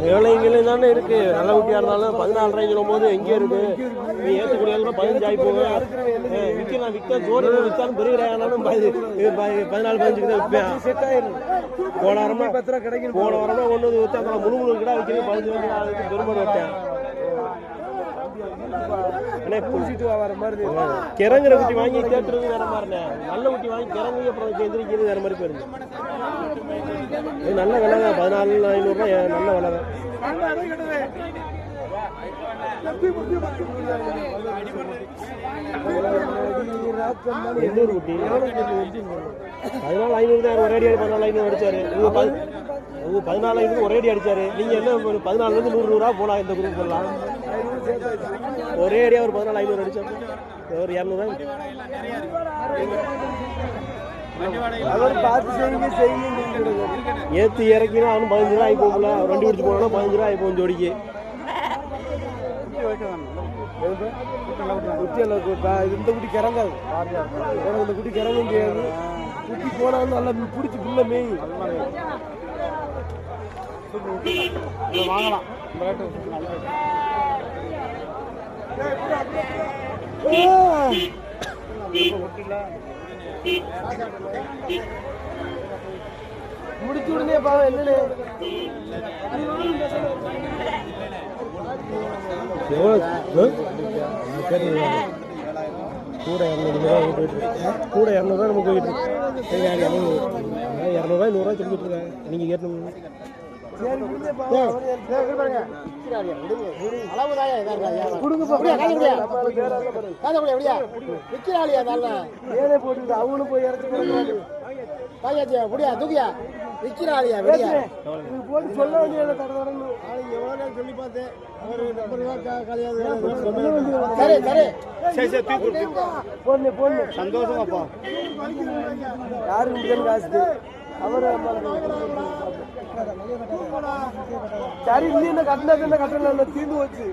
வேலைங்களும் தானே இருக்கு. நல்ல குட்டியா இருந்தாலும் 14 சொல்லும் போது எங்கே இருக்கு? நீ ஏற்றக்கூடிய 15 ஆகி போக விற்கலாம். விற்க சோறு விற்காலும் பெரிய கிடையாதுனாலும் 14-15 தான் விற்பேன். செட் ஆயிரும். போன வாரமா ஒன்று விற்றா முழு கிடா விற்கிறது 15 பெருமாள் விட்டேன். கிறங்குற குட்டி வாங்கி கேட்டுறது வேற மாதிரிண்ணே. நல்ல குட்டி வாங்கி கிறங்கு அப்புறம் எந்திரிக்கிறது வேற மாதிரி போயிருது. நல்ல விலை தான். 14,500 நல்ல விலை தான். எண்ணூறு குட்டி 14,500 தான். ஒரே அடி 14,500 அடிச்சாரு. 14,500 ஒரே அடி அடிச்சாரு. நீங்க என்ன 14 100 போலாம். இந்த குரூப் எல்லாம் ஒரே அடியா ஒரு 14,500 அடிச்சாரு. ஒரு 200 ஏற்றி இறக்கினா அவனு 15 ரூபா ஆகி போகல. வண்டி பிடிச்சி போனா 15 ரூபா ஆகி போகும் ஜோடிக்கு. இந்த குட்டி கிறங்காது. இந்த குட்டி கிறங்க முடியாது. குட்டி போனாலும் நல்லா பிடிச்சி புள்ள மேய் வாங்கலாம். முடிச்சு உடனே பாவம் என்னன்னு கூட 200 நம்ம போயிட்டு இருக்கோம். 200 100 சொல்லிட்டு இருக்காங்க. நீங்க கேட்டணும். அவங்களும் போய் சொல்ல வேண்டிய சொல்லி பார்த்தேன். சந்தோஷமாப்பா. யாருக்கு காசு அவர் சரி. இன்னும் கட்டினா கட்டல தீர்ந்து வச்சு.